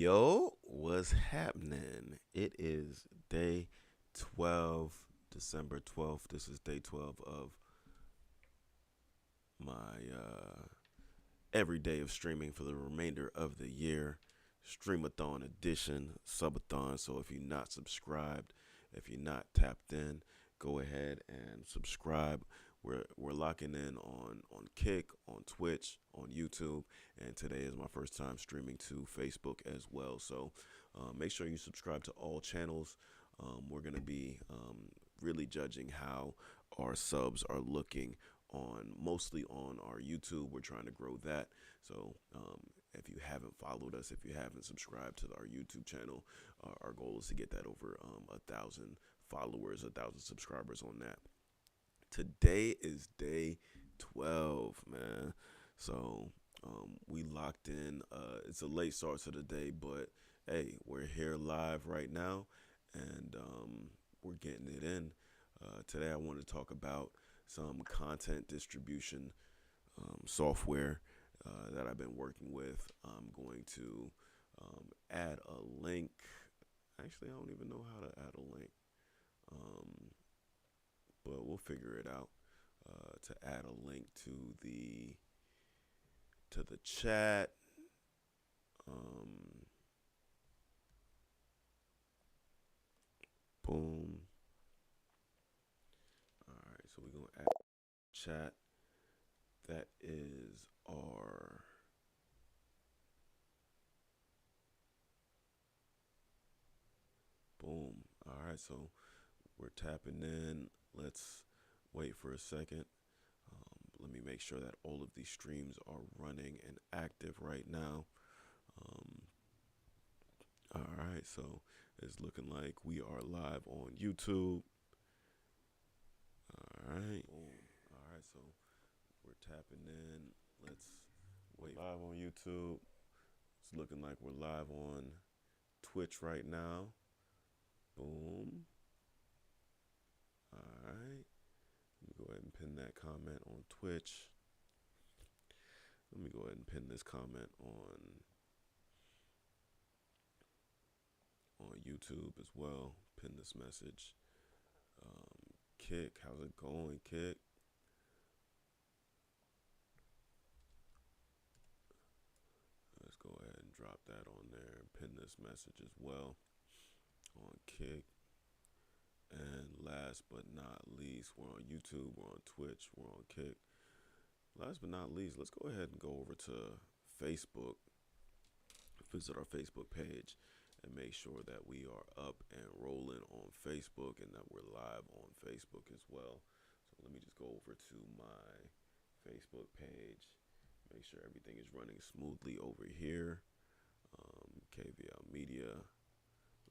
Yo, what's happening? It is day 12, December 12th. This is day 12 of my every day of streaming for the remainder of the year. Streamathon edition, subathon. So if you're not subscribed, if you're not tapped in, go ahead and subscribe. We're locking in on Kick, on Twitch, on YouTube, and today is my first time streaming to Facebook as well. So make sure you subscribe to all channels. We're gonna be really judging how our subs are looking on mostly on our YouTube. We're trying to grow that. So if you haven't followed us, if you haven't subscribed to our YouTube channel, our goal is to get that over 1,000 followers, 1,000 subscribers on that. Today is day 12, man. So we locked in. It's a late start to the day, but hey, we're here live right now, and we're getting it in. Today I want to talk about some content distribution software that I've been working with. I'm going to add a link. Actually, I don't even know how to add a link, but we'll figure it out. To add a link to the chat. Um, Boom. All right, so we're gonna add chat. That is our boom. All right, so we're tapping in. Let's wait for a second. Let me make sure that all of these streams are running and active right now. Um, all right, so it's looking like we are live on YouTube. All right, boom. All right, so we're tapping in. Let's wait. Live on YouTube. It's looking like we're live on Twitch right now. Boom. All right. Let me go ahead and pin that comment on Twitch. Let me go ahead and pin this comment on YouTube as well. Pin this message. Kick, how's it going, Kick? Let's go ahead and drop that on there and pin this message as well on Kick. And last but not least, we're on YouTube, we're on Twitch, we're on Kick. Last but not least, let's go ahead and go over to Facebook, visit our Facebook page, and make sure that we are up and rolling on Facebook and that we're live on Facebook as well. So let me just go over to my Facebook page, make sure everything is running smoothly over here. KVL Media.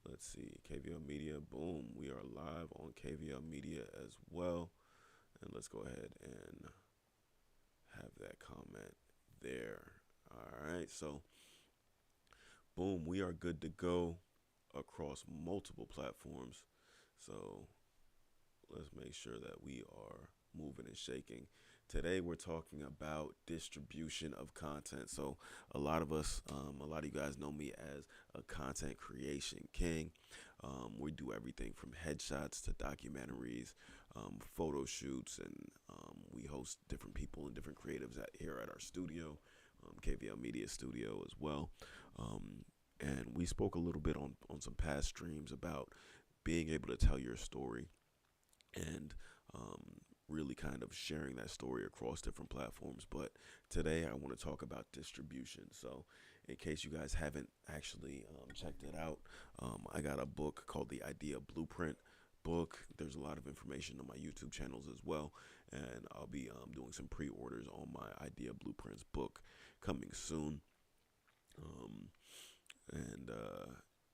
Let's see, KVL Media, boom, we are live on KVL Media as well. And let's go ahead and have that comment there. All right, so boom, we are good to go across multiple platforms. So let's make sure that we are moving and shaking. Today we're talking about distribution of content. So a lot of us, a lot of you guys know me as a content creation king. We do everything from headshots to documentaries, photo shoots, and we host different people and different creatives here at our studio, KVL Media Studio as well. And we spoke a little bit on some past streams about being able to tell your story and really kind of sharing that story across different platforms. But today I want to talk about distribution. So in case you guys haven't actually checked it out, I got a book called The Idea Blueprint book. There's a lot of information on my YouTube channels as well, and I'll be doing some pre-orders on my Idea Blueprints book coming soon. And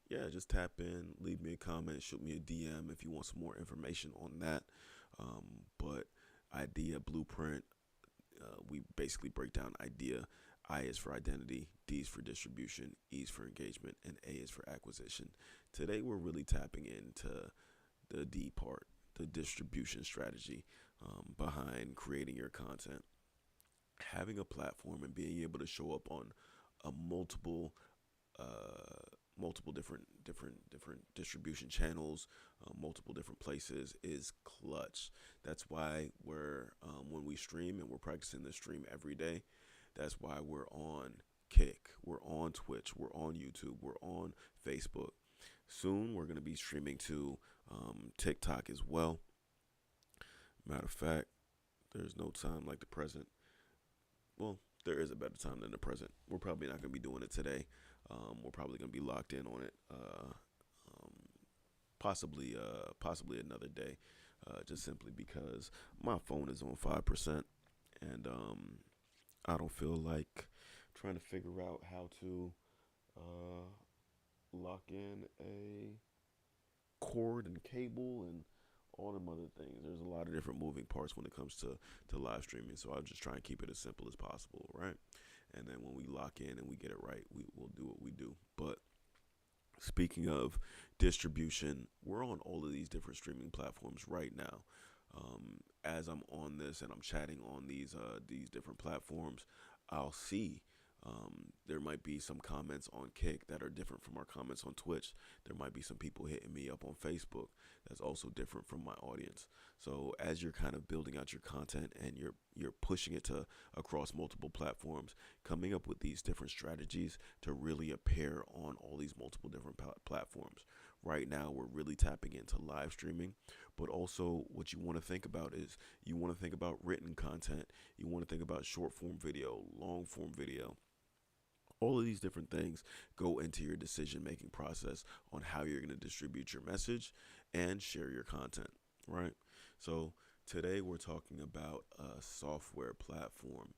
yeah, just tap in, leave me a comment, shoot me a DM if you want some more information on that. But Idea Blueprint, we basically break down idea. I is for identity, D is for distribution, E is for engagement, and A is for acquisition. Today we're really tapping into the D part, the distribution strategy behind creating your content. Having a platform and being able to show up on a multiple multiple different distribution channels, multiple different places is clutch. That's why we're when we stream, and we're practicing the stream every day. That's why we're on Kick, we're on Twitch, we're on YouTube, we're on Facebook. Soon we're gonna be streaming to TikTok as well. Matter of fact, there's no time like the present. Well, there is a better time than the present. We're probably not gonna be doing it today. We're probably gonna be locked in on it. Possibly another day. Just simply because my phone is on 5%, and I don't feel like trying to figure out how to uh, lock in a cord and cable and all them other things. There's a lot of different moving parts when it comes to live streaming, so I'll just try and keep it as simple as possible, right? And then when we lock in and we get it right, we will do what we do. But speaking of distribution, we're on all of these different streaming platforms right now. As I'm on this and I'm chatting on these different platforms, I'll see there might be some comments on Kick that are different from our comments on Twitch. There might be some people hitting me up on Facebook that's also different from my audience. So as you're kind of building out your content and you're pushing it to across multiple platforms, coming up with these different strategies to really appear on all these multiple different platforms. Right now, we're really tapping into live streaming, but also what you want to think about is you want to think about written content. You want to think about short form video, long form video. All of these different things go into your decision making process on how you're going to distribute your message and share your content, right? So today we're talking about a software platform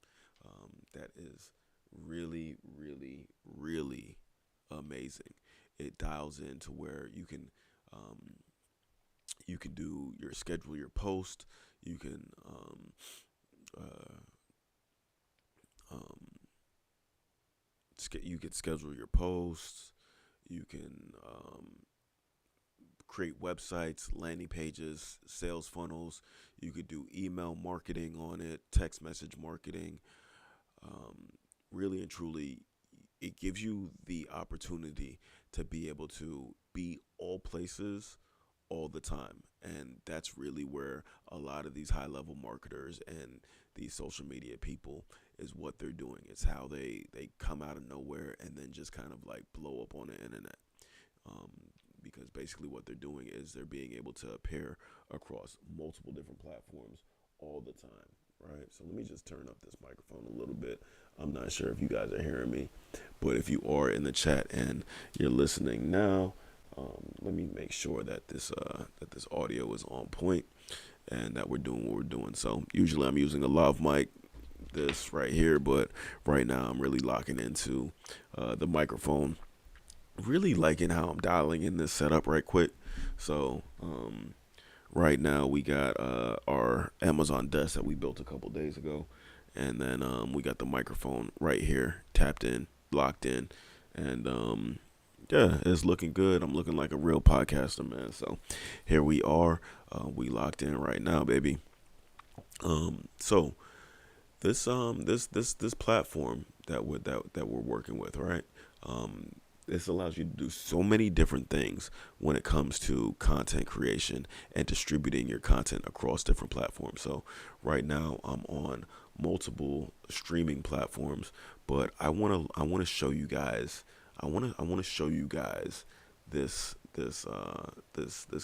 that is really, really, really amazing. It dials into where you can do your schedule your post. You can uh, um, you can schedule your posts. You can create websites, landing pages, sales funnels. You could do email marketing on it, text message marketing. Really and truly, it gives you the opportunity to be able to be all places all the time. And that's really where a lot of these high level marketers and these social media people is what they're doing. It's how they come out of nowhere and then just kind of like blow up on the internet. Um, because basically what they're doing is they're being able to appear across multiple different platforms all the time, right? So let me just turn up this microphone a little bit. I'm not sure if you guys are hearing me, but if you are in the chat and you're listening now, let me make sure that this audio is on point and that we're doing what we're doing. So usually I'm using a lav mic, this right here, but right now I'm really locking into the microphone. Really liking how I'm dialing in this setup right quick. So right now we got our Amazon desk that we built a couple days ago, and then we got the microphone right here tapped in, locked in, and yeah, it's looking good. I'm looking like a real podcaster, man. So here we are. We locked in right now, baby. So this platform that we're working with, right? This allows you to do so many different things when it comes to content creation and distributing your content across different platforms. So right now I'm on multiple streaming platforms, but I want to show you guys. I want to show you guys this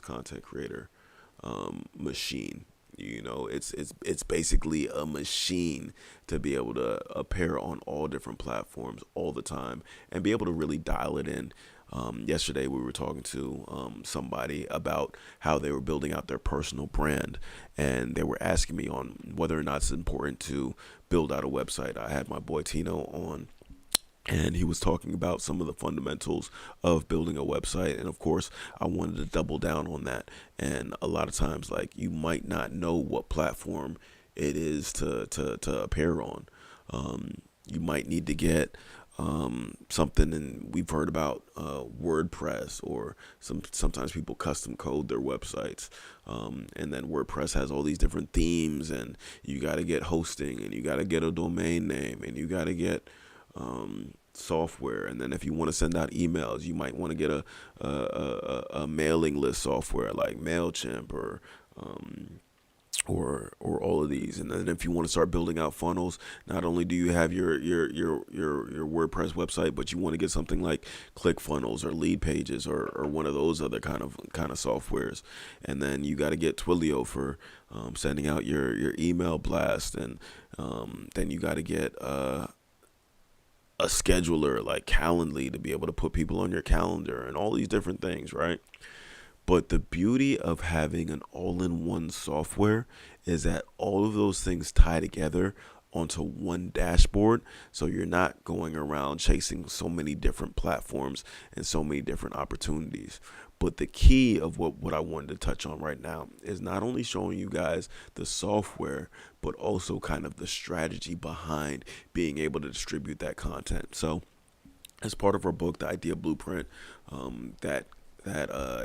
content creator machine. You know, it's basically a machine to be able to appear on all different platforms all the time and be able to really dial it in. Yesterday we were talking to somebody about how they were building out their personal brand, and they were asking me on whether or not it's important to build out a website. I had my boy Tino on, and he was talking about some of the fundamentals of building a website. And of course, I wanted to double down on that. And a lot of times, like, you might not know what platform it is to appear on. You might need to get something, and we've heard about WordPress, or sometimes people custom code their websites. And then WordPress has all these different themes, and you got to get hosting, and you got to get a domain name, and you got to get software. And then if you want to send out emails, you might want to get a mailing list software like MailChimp um, or all of these. And then if you want to start building out funnels, not only do you have your WordPress website, but you want to get something like ClickFunnels or Lead Pages or one of those other kind of softwares. And then you got to get Twilio for sending out your email blast. And then you got to get a scheduler like Calendly to be able to put people on your calendar and all these different things, right? But the beauty of having an all-in-one software is that all of those things tie together onto one dashboard. So you're not going around chasing so many different platforms and so many different opportunities. But the key of what I wanted to touch on right now is not only showing you guys the software, but also kind of the strategy behind being able to distribute that content. So as part of our book, The Idea Blueprint, that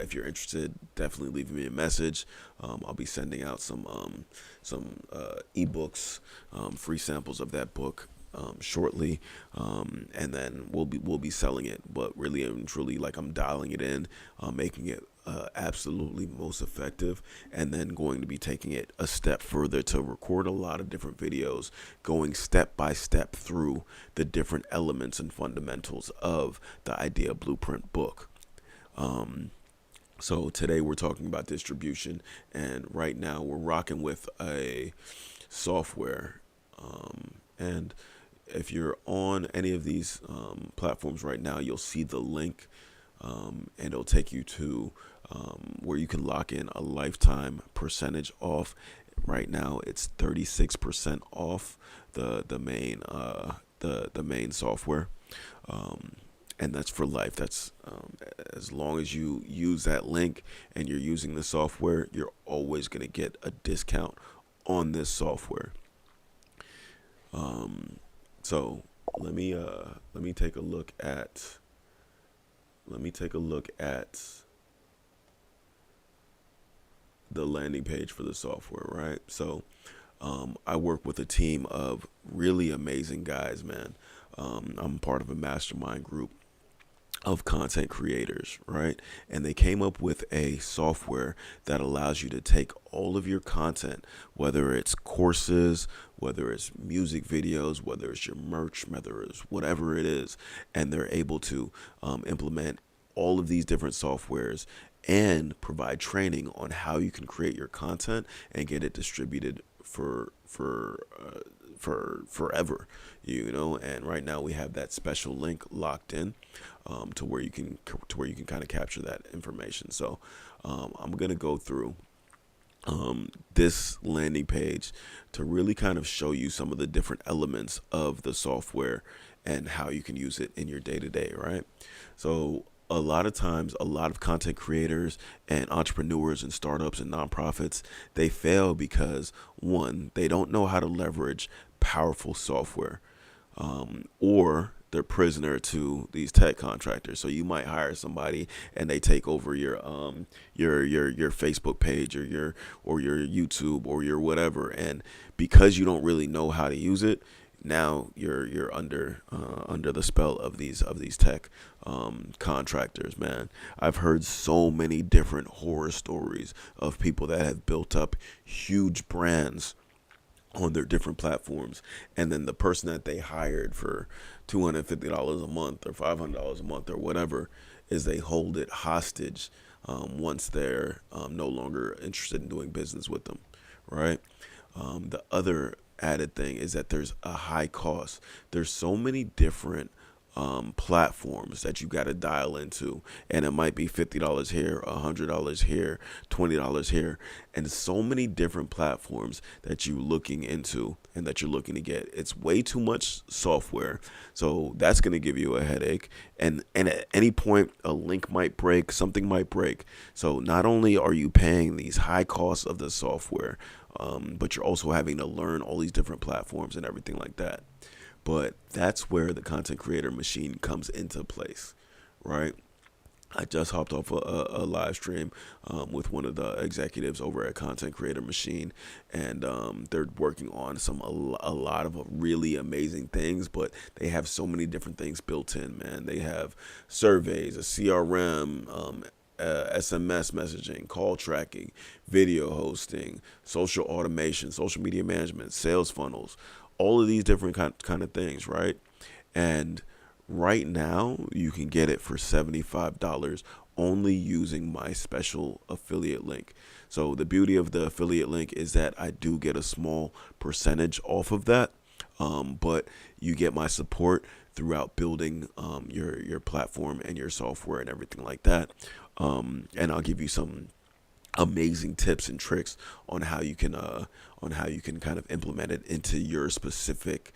if you're interested, definitely leave me a message. I'll be sending out some ebooks, free samples of that book shortly, and then we'll be selling it. But really and truly, like, I'm dialing it in, making it absolutely most effective, and then going to be taking it a step further to record a lot of different videos, going step by step through the different elements and fundamentals of the Idea Blueprint book. So today we're talking about distribution, and right now we're rocking with a software. And if you're on any of these platforms right now, you'll see the link, and it'll take you to where you can lock in a lifetime percentage off. Right now, it's 36% off the main software. And that's for life. That's as long as you use that link and you're using the software, you're always going to get a discount on this software. So let me take a look at the landing page for the software, right? So I work with a team of really amazing guys, man. I'm part of a mastermind group of content creators, right? And they came up with a software that allows you to take all of your content, whether it's courses, whether it's music videos, whether it's your merch, whether it's whatever it is, and they're able to implement all of these different softwares and provide training on how you can create your content and get it distributed for forever, you know. And right now we have that special link locked in to where you can kind of capture that information. So I'm gonna go through this landing page to really kind of show you some of the different elements of the software and how you can use it in your day-to-day, right? So a lot of times, a lot of content creators and entrepreneurs and startups and nonprofits, they fail because, one, they don't know how to leverage powerful software, or they're prisoner to these tech contractors. So you might hire somebody and they take over your Facebook page or your YouTube or your whatever, and because you don't really know how to use it, now you're under the spell of these tech contractors, man. I've heard so many different horror stories of people that have built up huge brands on their different platforms, and then the person that they hired for $250 a month or $500 a month or whatever is they hold it hostage once they're no longer interested in doing business with them, right? The other added thing is that there's a high cost. There's so many different platforms that you got to dial into, and it might be $50 here, $100 here, $20 here, and so many different platforms that you're looking into and that you're looking to get. It's way too much software, so that's going to give you a headache, and at any point a link might break, something might break. So not only are you paying these high costs of the software, but you're also having to learn all these different platforms and everything like that. But that's where the content creator machine comes into place, right? I just hopped off a live stream with one of the executives over at Content Creator Machine, and they're working on a lot of really amazing things. But they have so many different things built in. Man, they have surveys, a CRM. SMS messaging, call tracking, video hosting, social automation, social media management, sales funnels, all of these different kind of things, right? And right now, you can get it for $75 only using my special affiliate link. So the beauty of the affiliate link is that I do get a small percentage off of that, but you get my support throughout building your platform and your software and everything like that. And I'll give you some amazing tips and tricks on how you can kind of implement it into your specific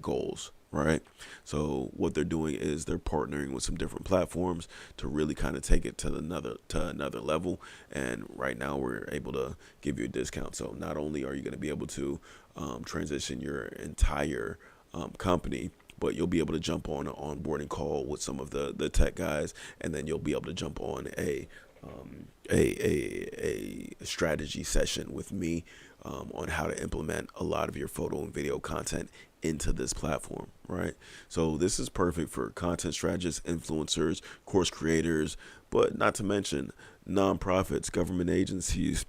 goals, right? So what they're doing is they're partnering with some different platforms to really kind of take it to another level. And right now we're able to give you a discount. So not only are you going to be able to transition your entire company, but you'll be able to jump on an onboarding call with some of the tech guys, and then you'll be able to jump on a strategy session with me on how to implement a lot of your photo and video content into this platform, right? So this is perfect for content strategists, influencers, course creators, but not to mention nonprofits, government agencies,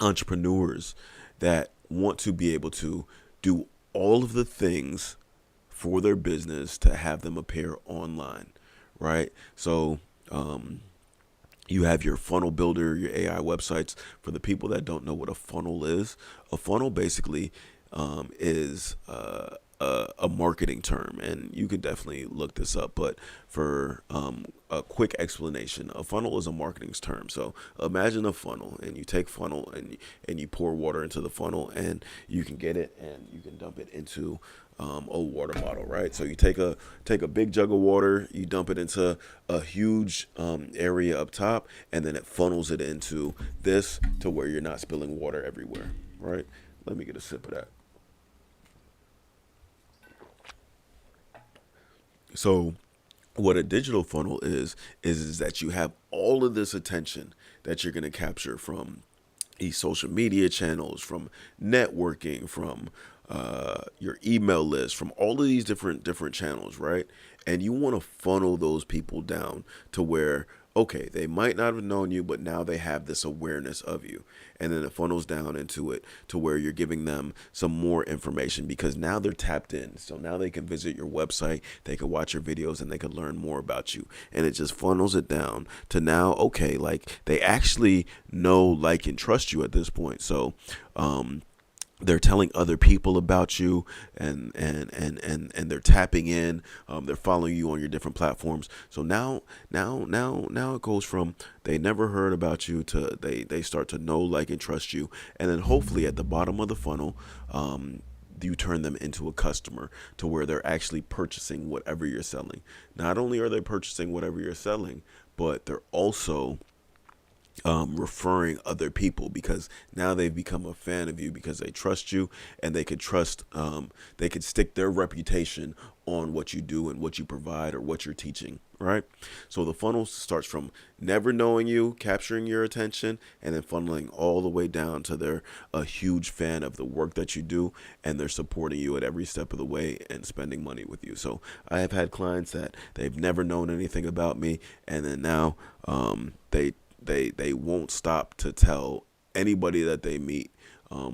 entrepreneurs that want to be able to do all of the things for their business to have them appear online, right? So you have your funnel builder, your AI websites. For the people that don't know what a funnel is, a funnel basically is a marketing term, and you could definitely look this up. But for a quick explanation, a funnel is a marketing term. So imagine a funnel, and you take funnel and you pour water into the funnel, and you can get it and you can dump it into a water bottle, right? So you take a big jug of water, you dump it into a huge area up top, and then it funnels it into this to where you're not spilling water everywhere, right? Let me get a sip of that. So what a digital funnel is that you have all of this attention that you're going to capture from these social media channels, from networking, from your email list, from all of these different channels, right? And you want to funnel those people down to where, okay, they might not have known you, but now they have this awareness of you. And then it funnels down into it to where you're giving them some more information because now they're tapped in. So now they can visit your website, they can watch your videos, and they can learn more about you. And it just funnels it down to now, okay, like they actually know, like, and trust you at this point. So, they're telling other people about you, and they're tapping in, they're following you on your different platforms. So now it goes from they never heard about you to they start to know, like, and trust you. And then hopefully at the bottom of the funnel, you turn them into a customer to where they're actually purchasing whatever you're selling. Not only are they purchasing whatever you're selling, but they're also referring other people because now they've become a fan of you because they trust you, and they could stick their reputation on what you do and what you provide or what you're teaching, right? So the funnel starts from never knowing you, capturing your attention, and then funneling all the way down to they're a huge fan of the work that you do, and they're supporting you at every step of the way and spending money with you. So I have had clients that they've never known anything about me, and then now they won't stop to tell anybody that they meet,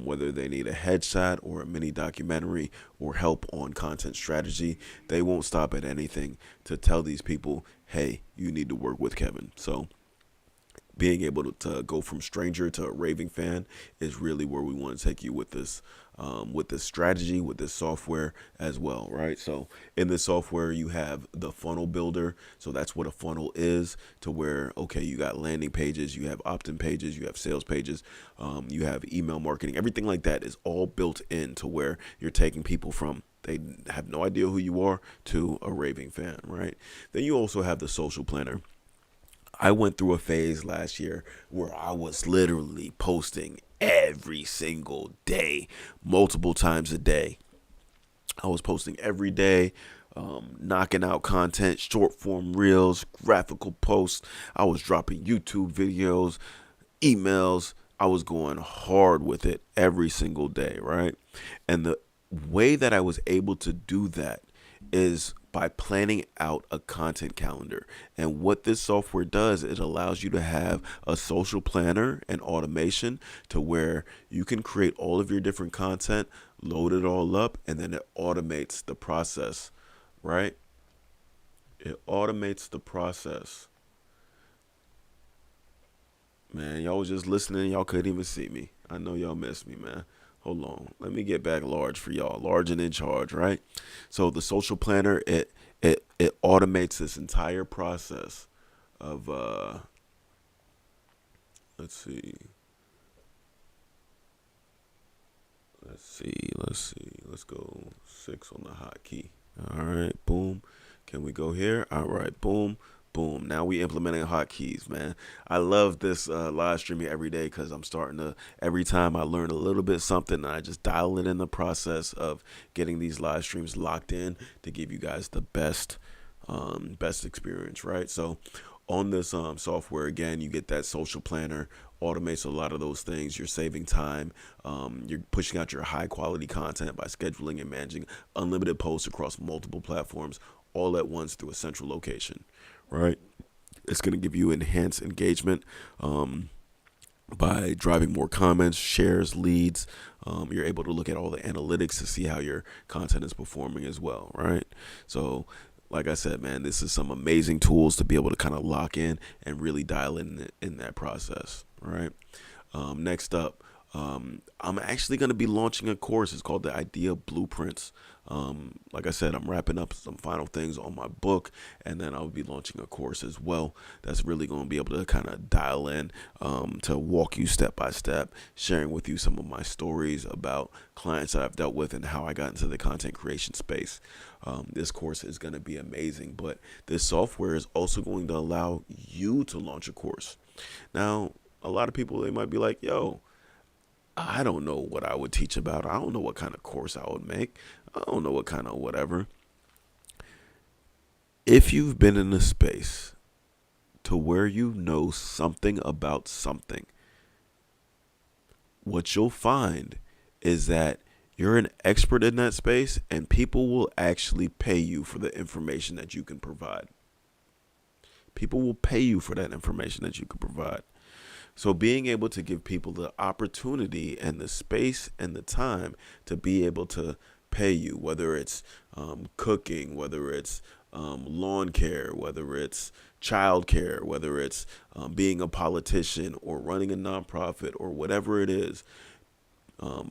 whether they need a headshot or a mini documentary or help on content strategy. They won't stop at anything to tell these people, hey, you need to work with Kevin. So being able to go from stranger to a raving fan is really where we want to take you with this strategy, with this software as well, right? So in this software, you have the funnel builder. So that's what a funnel is, to where, okay, you got landing pages, you have opt-in pages, you have sales pages, you have email marketing, everything like that is all built in to where you're taking people from they have no idea who you are to a raving fan, right? Then you also have the social planner. I went through a phase last year where I was literally posting every single day, multiple times a day. I was posting every day. knocking out content, short form reels, graphical posts. I was dropping YouTube videos, emails. I was going hard with it every single day, right? And the way that I was able to do that is by planning out a content calendar. And what this software does, it allows you to have a social planner and automation to where you can create all of your different content, load it all up, and then it automates the process, right? It automates the process. Man, y'all was just listening. Y'all couldn't even see me. I know y'all missed me, man. Hold on. Let me get back large for y'all. Large and in charge, right? So the social planner, it automates this entire process of let's see. Let's go 6 on the hotkey. All right, boom. Can we go here? All right, boom. Boom. Now we implementing hotkeys, man. I love this live streaming every day because I'm starting to, every time I learn a little bit something, I just dial it in the process of getting these live streams locked in to give you guys the best experience, right? So on this software, again, you get that social planner, automates a lot of those things. You're saving time. You're pushing out your high quality content by scheduling and managing unlimited posts across multiple platforms all at once through a central location, right? It's going to give you enhanced engagement by driving more comments, shares, leads. You're able to look at all the analytics to see how your content is performing as well, right? So like I said, man, this is some amazing tools to be able to kind of lock in and really dial in that process, right? Next up, I'm actually going to be launching a course. It's called the Idea Blueprints. Like I said, I'm wrapping up some final things on my book, and then I'll be launching a course as well. That's really going to be able to kind of dial in to walk you step by step, sharing with you some of my stories about clients that I've dealt with and how I got into the content creation space. This course is going to be amazing, but this software is also going to allow you to launch a course. Now, a lot of people, they might be like, yo, I don't know what I would teach about. I don't know what kind of course I would make. I don't know what kind of whatever. If you've been in a space to where you know something about something, what you'll find is that you're an expert in that space and people will actually pay you for the information that you can provide. People will pay you for that information that you can provide. So being able to give people the opportunity and the space and the time to be able to pay you, whether it's cooking, whether it's lawn care, whether it's child care, whether it's being a politician or running a nonprofit or whatever it is,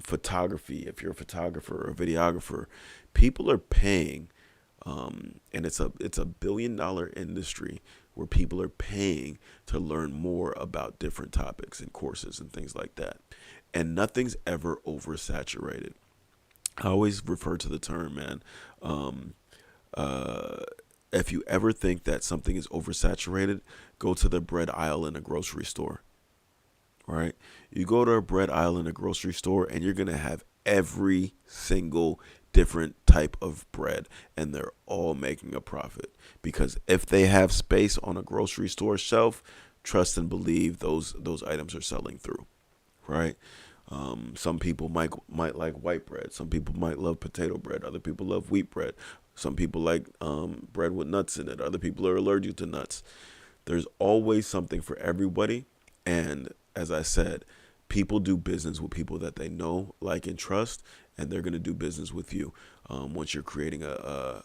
photography, if you're a photographer or a videographer, people are paying, and it's a $1 billion industry where people are paying to learn more about different topics and courses and things like that. And nothing's ever oversaturated. I always refer to the term, man. If you ever think that something is oversaturated, go to the bread aisle in a grocery store, right? You go to a bread aisle in a grocery store and you're going to have every single different type of bread, and they're all making a profit, because if they have space on a grocery store shelf, trust and believe those items are selling through, right? Some people might like white bread. Some people might love potato bread. Other people love wheat bread. Some people like bread with nuts in it. Other people are allergic to nuts. There's always something for everybody. And as I said, people do business with people that they know, like, and trust, and they're going to do business with you once you're creating a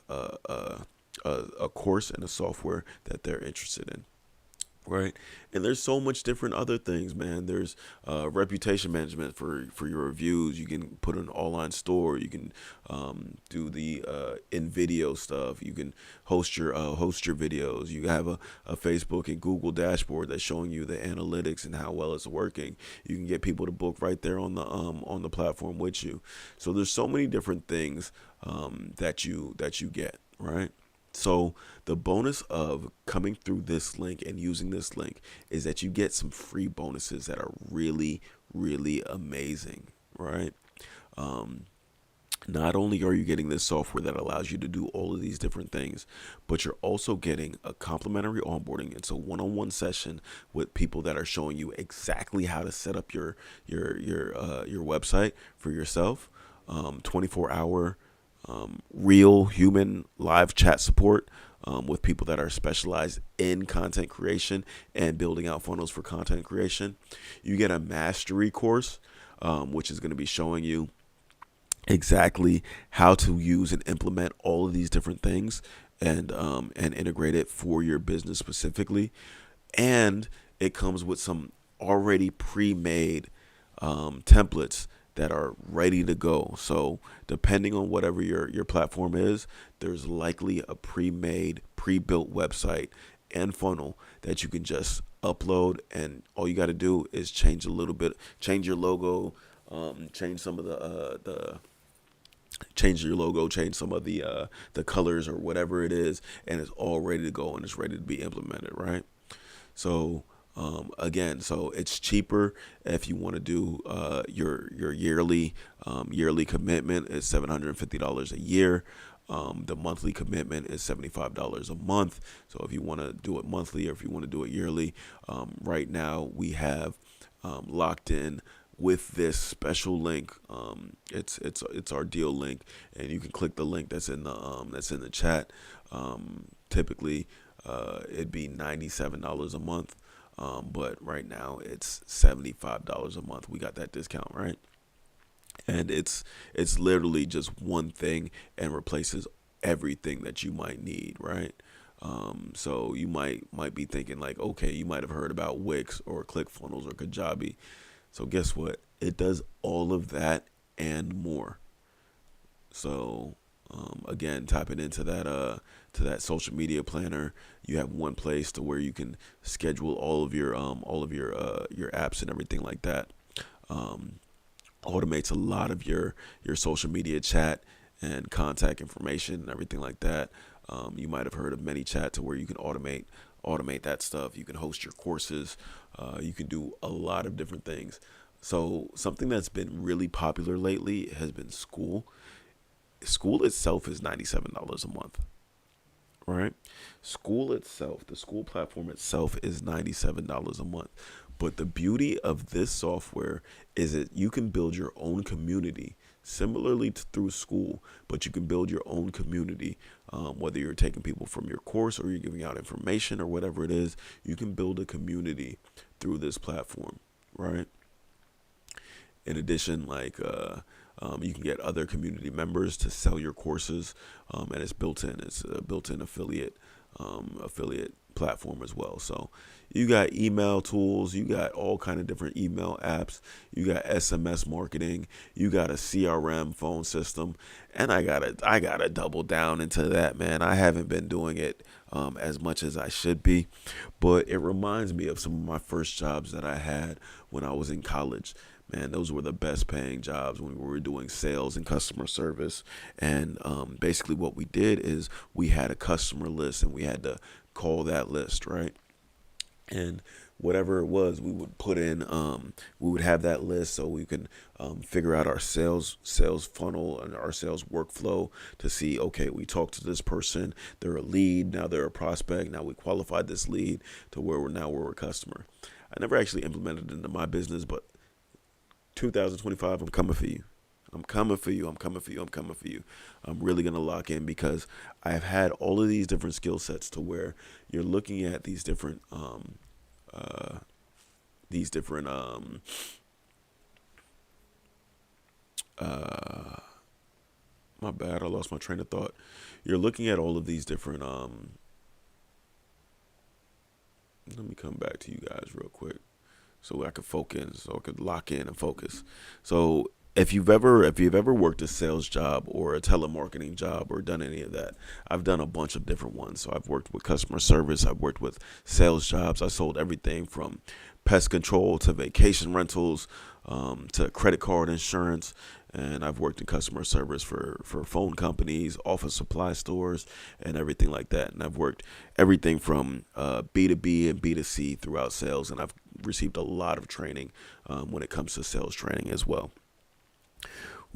course and a software that they're interested in. Right. And there's so much different other things, man. There's reputation management for your reviews. You can put an online store. You can do the in video stuff. You can host your videos. You have a Facebook and Google dashboard that's showing you the analytics and how well it's working. You can get people to book right there on the platform with you. So there's so many different things that you get, right? So the bonus of coming through this link and using this link is that you get some free bonuses that are really, really amazing, right? Not only are you getting this software that allows you to do all of these different things, but you're also getting a complimentary onboarding. It's a one-on-one session with people that are showing you exactly how to set up your website for yourself. 24-hour real human live chat support with people that are specialized in content creation and building out funnels for content creation. You get a mastery course, which is going to be showing you exactly how to use and implement all of these different things and integrate it for your business specifically. And it comes with some already pre-made templates that are ready to go. So depending on whatever your platform is, there's likely a pre-made, pre-built website and funnel that you can just upload, and all you got to do is change a little bit, change your logo, change some of the change your logo, change some of the colors or whatever it is, and it's all ready to go and it's ready to be implemented, right? So again, so it's cheaper if you want to do your yearly commitment is $750 a year. The monthly commitment is $75 a month. So if you want to do it monthly or if you want to do it yearly, right now we have locked in with this special link. It's our deal link, and you can click the link that's in the chat. Typically, it'd be $97 a month, but right now it's $75 a month. We got that discount, right? And it's literally just one thing and replaces everything that you might need, right? So you might be thinking like, okay, you might have heard about Wix or ClickFunnels or Kajabi. So guess what? It does all of that and more. So again, tapping into that social media planner, you have one place to where you can schedule all of your apps and everything like that. Um, Automates a lot of your social media chat and contact information and everything like that. You might have heard of ManyChat, to where you can automate that stuff. You can host your courses. You can do a lot of different things. So something that's been really popular lately has been School. School itself is $97 a month, right? School itself, the School platform itself, is $97 a month. But the beauty of this software is that you can build your own community similarly to through School, but you can build your own community. Whether you're taking people from your course or you're giving out information or whatever it is, you can build a community through this platform, right? In addition, you can get other community members to sell your courses, and it's built in. It's a built-in affiliate platform as well. So you got email tools, you got all kind of different email apps, you got SMS marketing, you got a CRM phone system, and I gotta double down into that, man. I haven't been doing it as much as I should be, but it reminds me of some of my first jobs that I had when I was in college. Man, those were the best paying jobs when we were doing sales and customer service. And basically what we did is we had a customer list and we had to call that list, right? And whatever it was, we would put in, we would have that list so we can figure out our sales funnel and our sales workflow to see, okay, we talked to this person, they're a lead, now they're a prospect, now we qualified this lead to where we're a customer. I never actually implemented it into my business, but 2025, I'm coming for you. I'm coming for you. I'm coming for you. I'm coming for you. I'm really going to lock in because I've had all of these different skill sets to where you're looking at these different, uh, these different, my bad, I lost my train of thought. You're looking at all of these different, let me come back to you guys real quick so I could focus, so I could lock in and focus. So if you've ever worked a sales job or a telemarketing job or done any of that, I've done a bunch of different ones. So I've worked with customer service, I've worked with sales jobs. I sold everything from pest control to vacation rentals, to credit card insurance. And I've worked in customer service for phone companies, office supply stores, and everything like that. And I've worked everything from B2B and B2C throughout sales. And I've received a lot of training when it comes to sales training as well.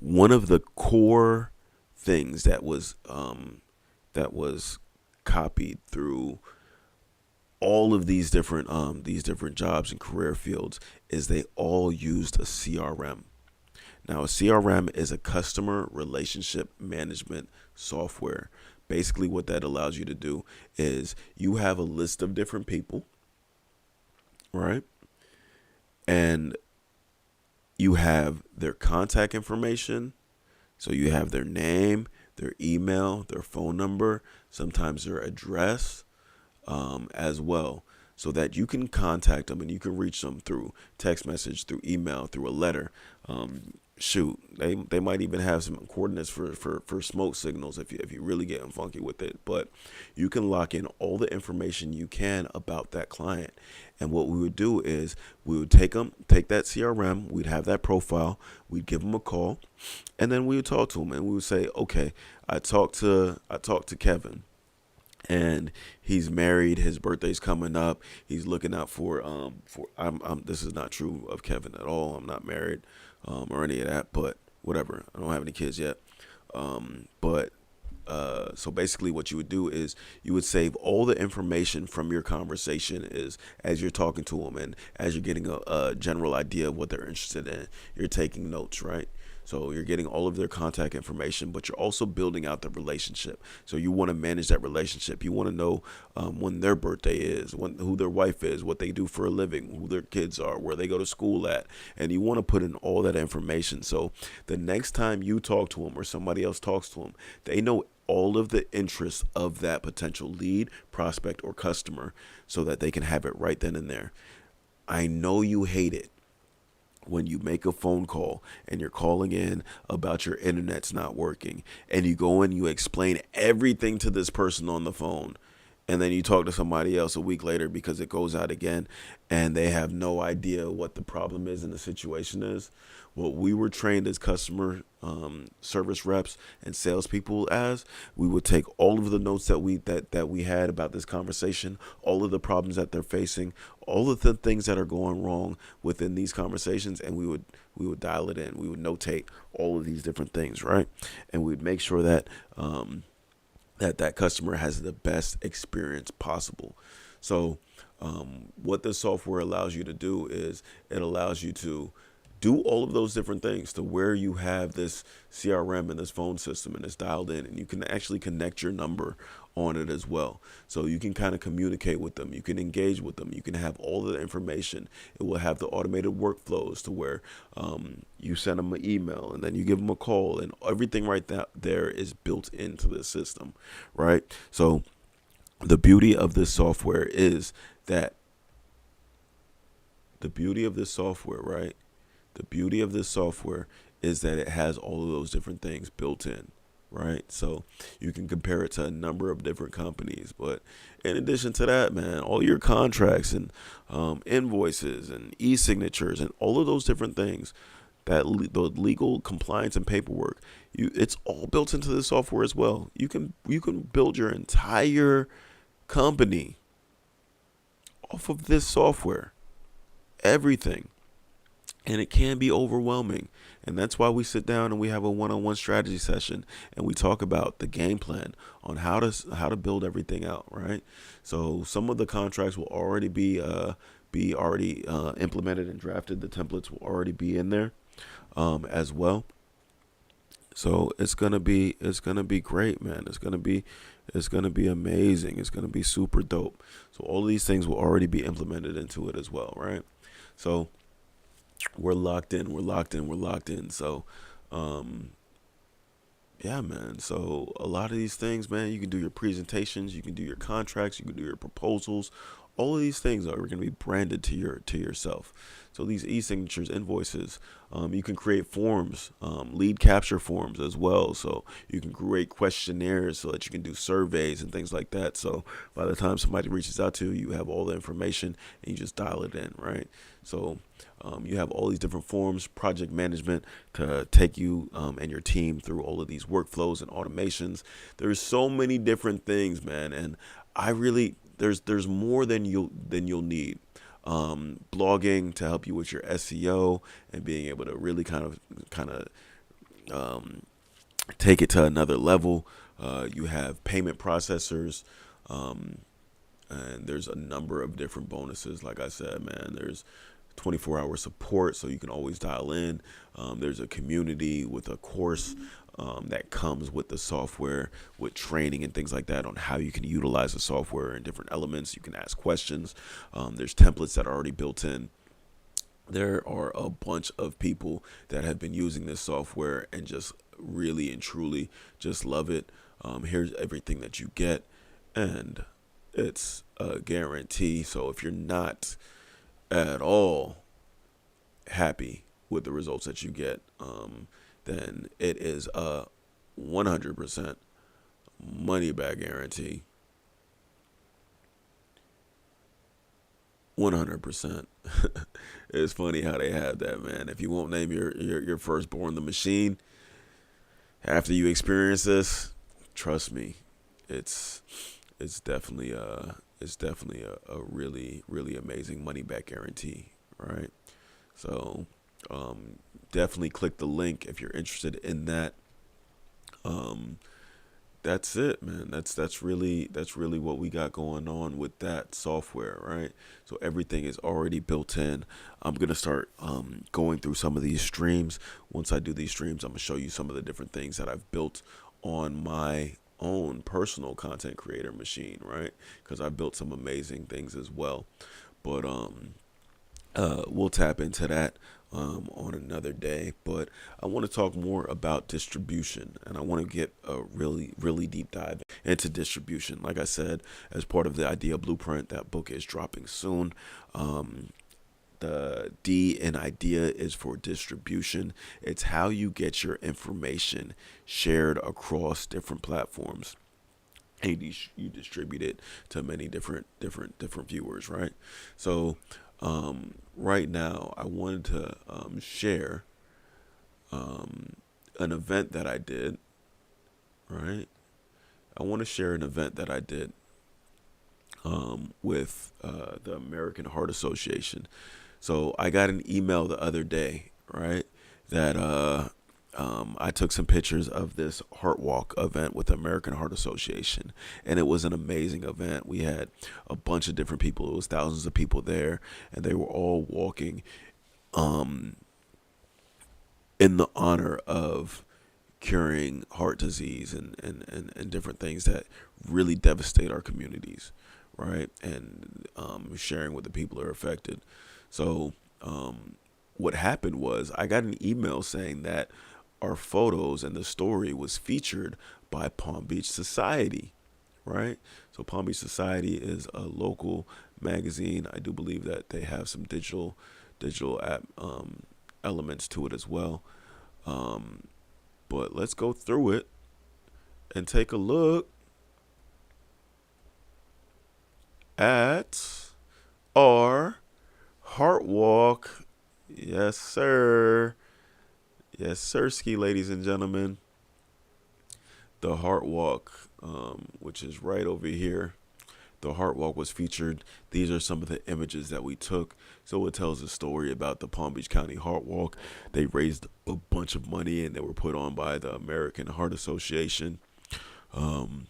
one of the core things that was copied through all of these different jobs and career fields is they all used a CRM. Now, a CRM is a customer relationship management software. Basically, what that allows you to do is you have a list of different people, right? And you have their contact information. So you have their name, their email, their phone number, sometimes their address, as well, so that you can contact them and you can reach them through text message, through email, through a letter. Shoot, they might even have some coordinates for smoke signals if you really getting funky with it. But you can lock in all the information you can about that client. And what we would do is we would take that CRM, we'd have that profile, we'd give them a call, and then we would talk to them and we would say, okay, I talked to Kevin, and he's married. His birthday's coming up. He's looking out for I'm this is not true of Kevin at all. I'm not married, or any of that, but whatever. I don't have any kids yet. But so basically what you would do is you would save all the information from your conversation is as you're talking to them and as you're getting a general idea of what they're interested in, you're taking notes, right? So you're getting all of their contact information, but you're also building out the relationship. So you want to manage that relationship. You want to know when their birthday is, who their wife is, what they do for a living, who their kids are, where they go to school at. And you want to put in all that information. So the next time you talk to them or somebody else talks to them, they know all of the interests of that potential lead, prospect, or customer so that they can have it right then and there. I know you hate it when you make a phone call and you're calling in about your internet's not working and you go and you explain everything to this person on the phone, and then you talk to somebody else a week later because it goes out again and they have no idea what the problem is and the situation is. What we were trained as customer service reps and salespeople as, we would take all of the notes that we had about this conversation, all of the problems that they're facing, all of the things that are going wrong within these conversations, and we would dial it in. We would notate all of these different things, right? And we'd make sure that that customer has the best experience possible. So what the software allows you to do is it allows you to do all of those different things to where you have this CRM and this phone system and it's dialed in, and you can actually connect your number on it as well. So you can kind of communicate with them. You can engage with them. You can have all the information. It will have the automated workflows to where you send them an email and then you give them a call, and everything right there is built into the system, right? So the beauty of this software is that the beauty of this software, right? The beauty of this software is that it has all of those different things built in, right? So you can compare it to a number of different companies. But in addition to that, man, all your contracts and invoices and e-signatures and all of those different things, the legal compliance and paperwork, it's all built into the software as well. You can build your entire company off of this software, everything. And it can be overwhelming. And that's why we sit down and we have a one-on-one strategy session and we talk about the game plan on how to build everything out, right? So some of the contracts will already be implemented and drafted. The templates will already be in there as well. So it's gonna be great, man. It's gonna be amazing. It's gonna be super dope. So all of these things will already be implemented into it as well, right? So we're locked in. So, yeah, man. So a lot of these things, man, you can do your presentations, you can do your contracts, you can do your proposals. All of these things are going to be branded to yourself. So these e-signatures, invoices, you can create forms, lead capture forms as well. So you can create questionnaires so that you can do surveys and things like that. So by the time somebody reaches out to you, you have all the information and you just dial it in, right? So you have all these different forms, project management to take you and your team through all of these workflows and automations. There's so many different things, man. And there's more than you'll need. Blogging to help you with your SEO and being able to really kind of um, take it to another level. You have payment processors, um, and there's a number of different bonuses. Like I said, man, there's 24-hour support, so you can always dial in. There's a community with a course that comes with the software, with training and things like that on how you can utilize the software and different elements. You can ask questions. There's templates that are already built in. There are a bunch of people that have been using this software and just really and truly just love it. Here's everything that you get, and it's a guarantee. So if you're not at all happy with the results that you get, then it is a 100% money back guarantee. 100%. It's funny how they have that, man. If you won't name your firstborn the machine after you experience this, trust me, it's it's definitely a really really amazing money back guarantee, right? So definitely click the link if you're interested in that. Um, that's it, man. That's really what we got going on with that software, right? So everything is already built in. I'm gonna start going through some of these streams. Once I do these streams, I'm gonna show you some of the different things that I've built on my own personal content creator machine, right? Because I built some amazing things as well. But we'll tap into that on another day. But I want to talk more about distribution, and I want to get a really, really deep dive into distribution. Like I said, as part of the Idea Blueprint, that book is dropping soon. Um, the D in idea is for distribution. It's how you get your information shared across different platforms, and you distribute it to many different viewers, right? So right now I wanted to share an event that I did, right? I want to share an event that I did with the American Heart Association. So I got an email the other day, right, that I took some pictures of this Heart Walk event with the American Heart Association, and it was an amazing event. We had a bunch of different people. It was thousands of people there, and they were all walking um, in the honor of curing heart disease and different things that really devastate our communities, right? And sharing with the people who are affected. So what happened was I got an email saying that our photos and the story was featured by Palm Beach Society, right? So Palm Beach Society is a local magazine. I do believe that they have some digital app elements to it as well. Um, but let's go through it and take a look at our Heart Walk. Yes, sir. Yes, sir, ski ladies and gentlemen. The Heart Walk, which is right over here. The Heart Walk was featured. These are some of the images that we took. So it tells a story about the Palm Beach County Heart Walk. They raised a bunch of money and they were put on by the American Heart Association. Um,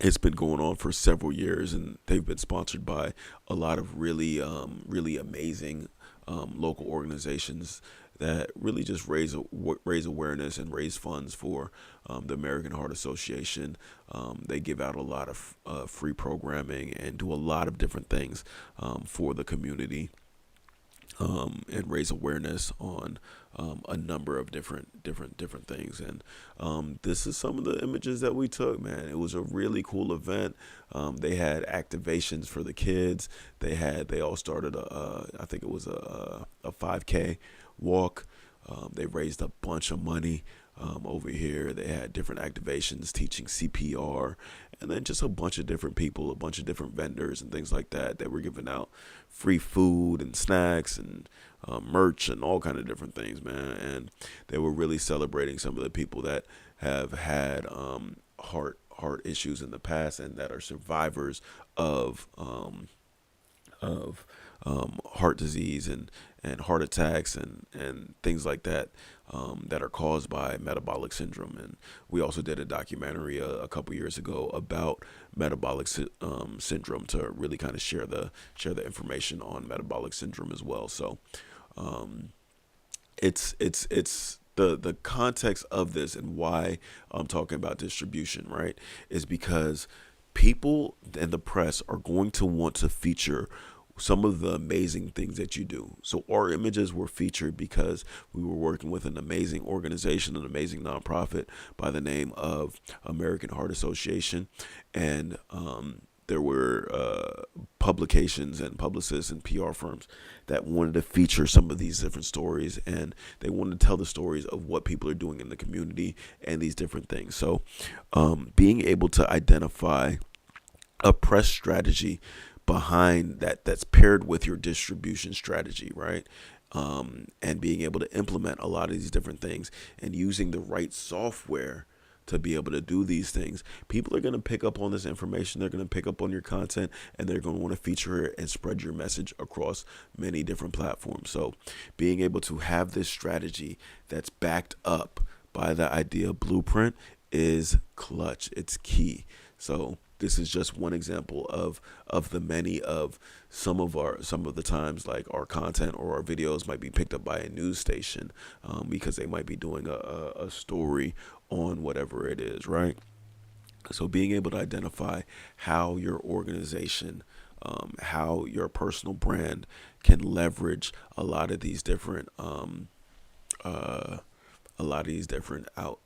it's been going on for several years, and they've been sponsored by a lot of really amazing local organizations that really just raise awareness and raise funds for the American Heart Association. They give out a lot of free programming and do a lot of different things for the community, and raise awareness on a number of different things. And this is some of the images that we took, man. It was a really cool event. They had activations for the kids. They all started I think it was a 5K walk. They raised a bunch of money. Over here, they had different activations teaching CPR, and then just a bunch of different people, a bunch of different vendors and things like that. They were giving out free food and snacks and merch and all kind of different things, man. And they were really celebrating some of the people that have had heart issues in the past and that are survivors of of heart disease and heart attacks and things like that that are caused by metabolic syndrome. And we also did a documentary a couple years ago about metabolic syndrome to really kind of share the information on metabolic syndrome as well. So it's the context of this and why I'm talking about distribution, right, is because people and the press are going to want to feature some of the amazing things that you do. So our images were featured because we were working with an amazing organization, an amazing nonprofit by the name of American Heart Association, and there were publications and publicists and PR firms that wanted to feature some of these different stories, and they wanted to tell the stories of what people are doing in the community and these different things. So being able to identify a press strategy behind that's paired with your distribution strategy, right? And being able to implement a lot of these different things and using the right software to be able to do these things. People are going to pick up on this information. They're going to pick up on your content, and they're going to want to feature it and spread your message across many different platforms. So being able to have this strategy that's backed up by the idea blueprint is clutch. It's key. So this is just one example of the many of some of the times, like our content or our videos might be picked up by a news station because they might be doing a story on whatever it is, right? So being able to identify how your organization, how your personal brand can leverage a lot of these different out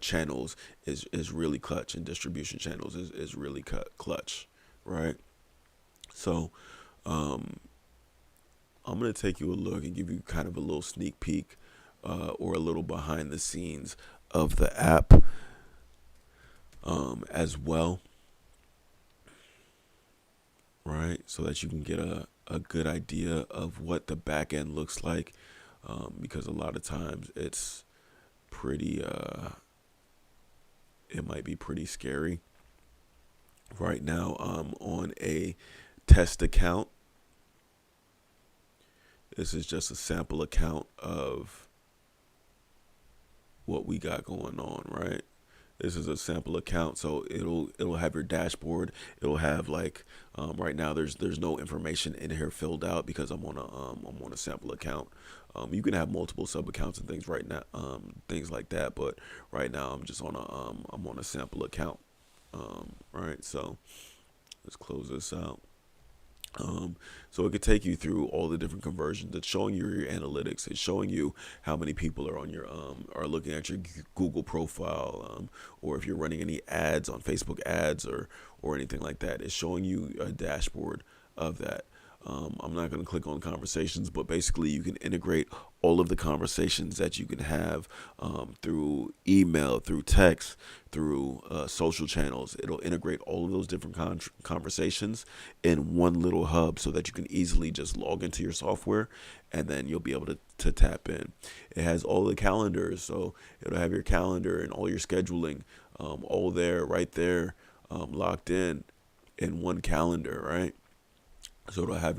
channels is really clutch, and distribution channels is really clutch, right? So I'm going to take you a look and give you kind of a little sneak peek or a little behind the scenes of the app as well, right? So that you can get a good idea of what the back end looks like, because a lot of times it's pretty it might be pretty scary. Right now I'm on a test account. This is just a sample account of what we got going on, right? This is a sample account, so it'll have your dashboard. It'll have like right now there's no information in here filled out because I'm on a sample account. You can have multiple sub accounts and things right now, things like that. But right now I'm on a sample account, right? So let's close this out. So it could take you through all the different conversions. It's showing you your analytics. It's showing you how many people are on your are looking at your Google profile, or if you're running any ads on Facebook ads or anything like that. It's showing you a dashboard of that. I'm not going to click on conversations, but basically you can integrate all of the conversations that you can have through email, through text, through social channels. It'll integrate all of those different conversations in one little hub so that you can easily just log into your software and then you'll be able to tap in. It has all the calendars, so it'll have your calendar and all your scheduling all there, right there, locked in one calendar, right? So it'll have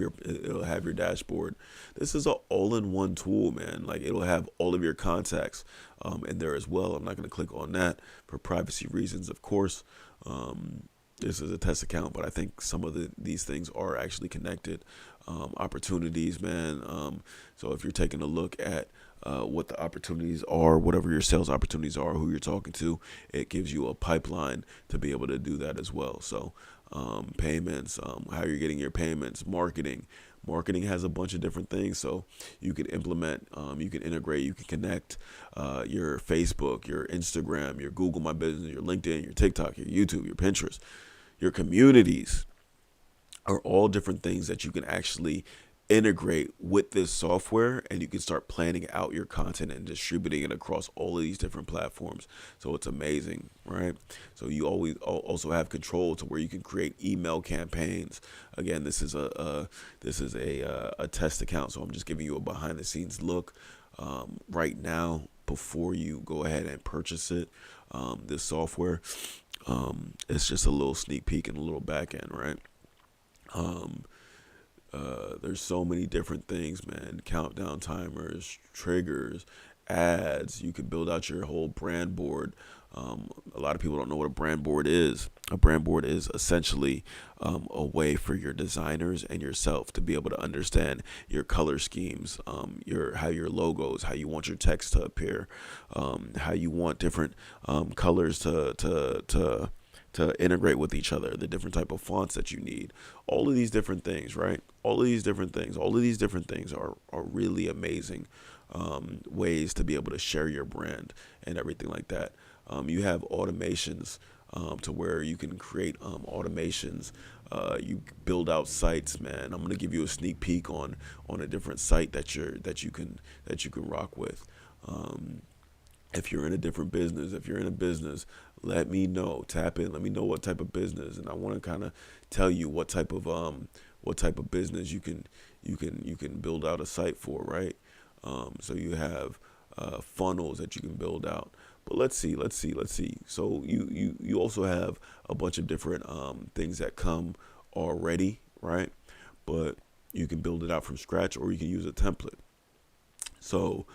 your dashboard. This is an all-in-one tool, man. Like it'll have all of your contacts in there as well. I'm not going to click on that for privacy reasons, of course. This is a test account, but I think some of these things are actually connected. Opportunities, man. So if you're taking a look at what the opportunities are, whatever your sales opportunities are, who you're talking to, it gives you a pipeline to be able to do that as well. So payments, how you're getting your payments, marketing. Marketing has a bunch of different things, so you can implement, you can integrate, you can connect your Facebook, your Instagram, your Google My Business, your LinkedIn, your TikTok, your YouTube, your Pinterest, your communities are all different things that you can actually integrate with this software, and you can start planning out your content and distributing it across all of these different platforms. So it's amazing, right? So you always also have control to where you can create email campaigns. Again, this is a test account, so I'm just giving you a behind the scenes look right now before you go ahead and purchase it. This software, it's just a little sneak peek and a little back end, right? There's so many different things, man. Countdown timers, triggers, ads. You could build out your whole brand board. A lot of people don't know what a brand board is. A brand board is essentially a way for your designers and yourself to be able to understand your color schemes, how your logos, how you want your text to appear, how you want different colors to integrate with each other, the different type of fonts that you need, all of these different things, right? All of these different things are really amazing ways to be able to share your brand and everything like that. You have automations to where you can create automations. You build out sites, man. I'm gonna give you a sneak peek on a different site that you can rock with. Um, if you're in a different business, if you're in a business, let me know. Tap in. Let me know what type of business, and I want to kind of tell you what type of business you can build out a site for, right? So you have funnels that you can build out. But let's see. So you also have a bunch of different things that come already, right? But you can build it out from scratch, or you can use a template. So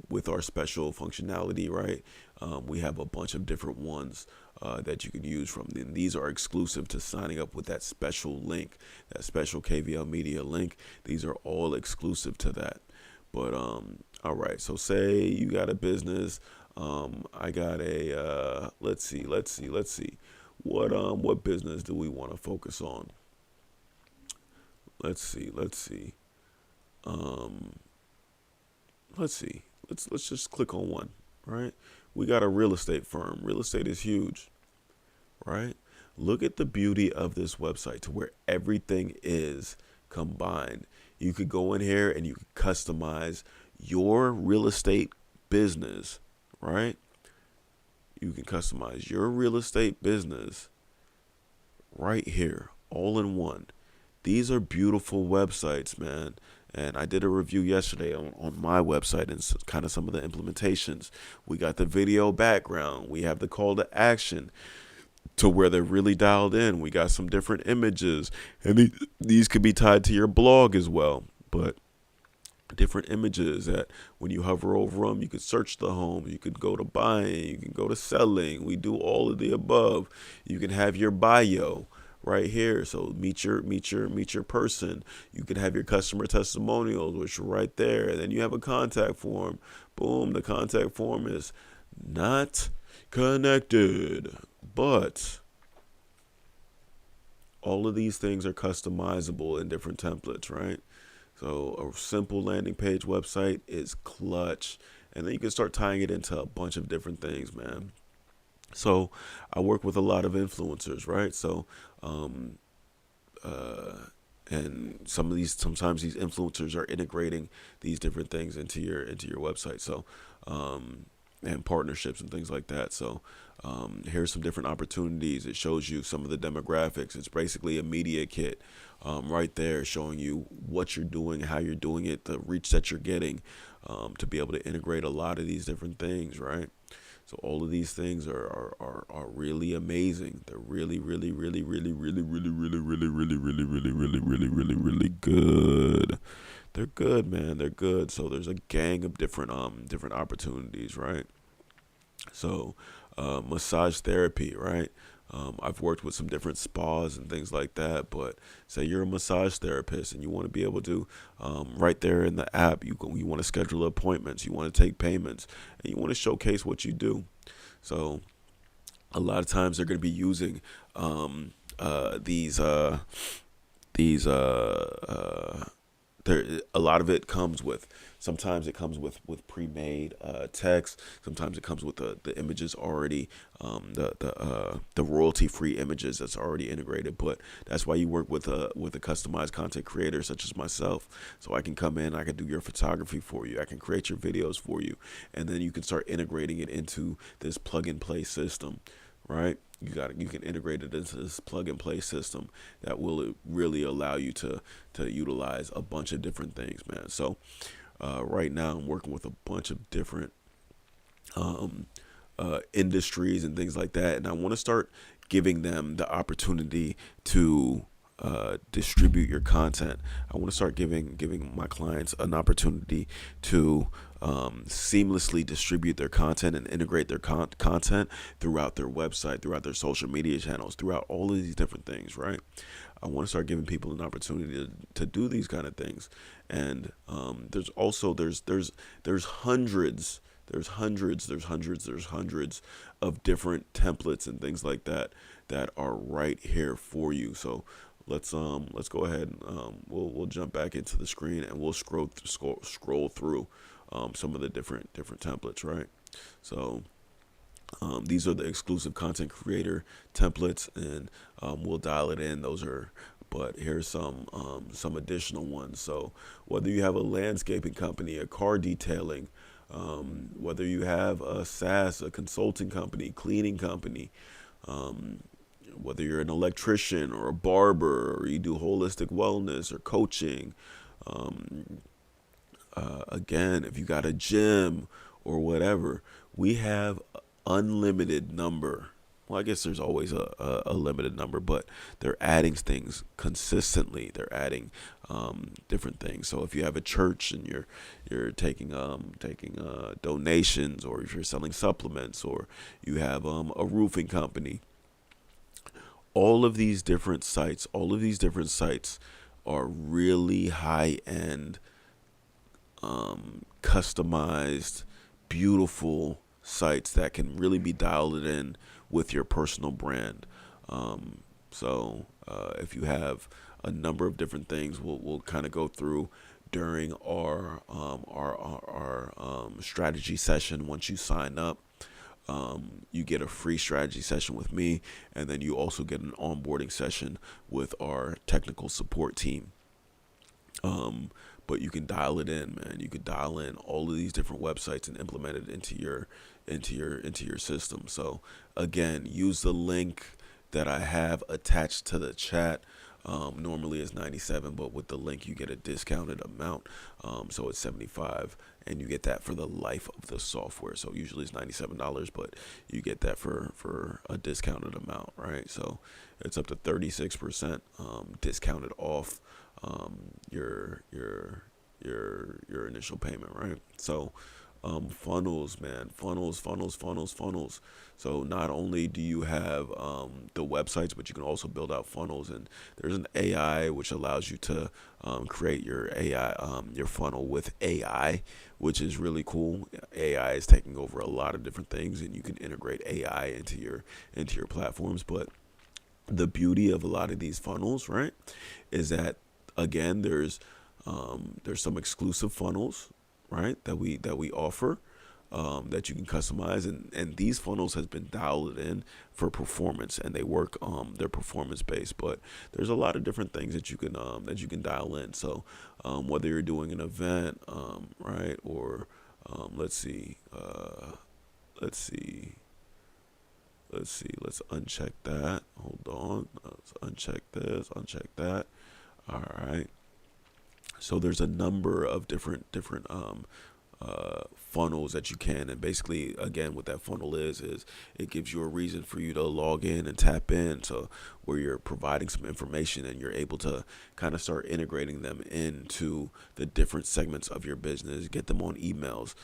with our special functionality, right, we have a bunch of different ones that you can use from. And these are exclusive to signing up with that special link, that special KVL Media link. These are all exclusive to that. But all right. So say you got a business. I got a let's see. What business do we want to focus on? Let's see. Um, let's just click on one, right? We got a real estate firm. Real estate is huge, right? Look at the beauty of this website to where everything is combined. You could go in here and you could customize your real estate business, right? You can customize your real estate business right here, all in one. These are beautiful websites, man. And I did a review yesterday on my website and kind of some of the implementations. We got the video background. We have the call to action to where they're really dialed in. We got some different images. And these could be tied to your blog as well. But different images that when you hover over them, you could search the home. You could go to buying. You can go to selling. We do all of the above. You can have your bio right here. So meet your person. You can have your customer testimonials, which are right there. And then you have a contact form. Boom, the contact form is not connected. But all of these things are customizable in different templates, right? So a simple landing page website is clutch. And then you can start tying it into a bunch of different things, man. So I work with a lot of influencers, right? So um, and sometimes these influencers are integrating these different things into your website. So and partnerships and things like that. So here's some different opportunities. It shows you some of the demographics. It's basically a media kit right there, showing you what you're doing, how you're doing it, the reach that you're getting, to be able to integrate a lot of these different things, right? So all of these things are really amazing. They're really good. They're good, man. They're good. So there's a gang of different opportunities, right? So massage therapy, right? I've worked with some different spas and things like that, but say you're a massage therapist and you want to be able to, right there in the app, you want to schedule appointments, you want to take payments, and you want to showcase what you do. So a lot of times they're going to be using these there a lot of it comes with, sometimes it comes with pre-made text, sometimes it comes with the images already, the royalty free images that's already integrated. But that's why you work with a customized content creator such as myself. So I can come in, I can do your photography for you, I can create your videos for you, and then you can start integrating it into this plug and play system, right? You can integrate it into this plug and play system that will really allow you to utilize a bunch of different things, man. So right now I'm working with a bunch of different industries and things like that, and I want to start giving them the opportunity to distribute your content. I want to start giving my clients an opportunity to seamlessly distribute their content and integrate their content throughout their website, throughout their social media channels, throughout all of these different things, right? I want to start giving people an opportunity to do these kind of things. And there's also there's hundreds of different templates and things like that that are right here for you. So let's go ahead and we'll jump back into the screen and we'll scroll through some of the different templates, right? So these are the exclusive content creator templates, and we'll dial it in. But here's some additional ones. So whether you have a landscaping company, a car detailing, whether you have a SaaS, a consulting company, cleaning company, whether you're an electrician or a barber, or you do holistic wellness or coaching, again, if you got a gym or whatever, we have unlimited number. Well, I guess there's always a limited number, but they're adding things consistently. They're adding different things. So if you have a church and you're taking donations, or if you're selling supplements, or you have a roofing company, all of these different sites are really high end, customized, beautiful sites that can really be dialed in with your personal brand. So if you have a number of different things, we'll kind of go through during our strategy session. Once you sign up, you get a free strategy session with me, and then you also get an onboarding session with our technical support team. But you can dial it in, man. You could dial in all of these different websites and implement it into your system. So again, use the link that I have attached to the chat. Normally it's 97, but with the link you get a discounted amount. So it's 75, and you get that for the life of the software. So usually it's $97, but you get that for a discounted amount, right? So it's up to 36% discounted off your initial payment, right? So funnels, man, funnels. So not only do you have the websites, but you can also build out funnels. And there's an AI which allows you to create your AI, your funnel with AI, which is really cool. AI is taking over a lot of different things, and you can integrate AI into your platforms. But the beauty of a lot of these funnels, right, is that again, there's some exclusive funnels, right, that we offer, that you can customize, and these funnels has been dialed in for performance, and they work they're performance based. But there's a lot of different things that you can dial in. So whether you're doing an event, right, or let's uncheck that. Hold on. Let's uncheck this, uncheck that. All right. So there's a number of different funnels that you can, and basically, again, what that funnel is it gives you a reason for you to log in and tap in. So where you're providing some information, and you're able to kind of start integrating them into the different segments of your business, get them on emails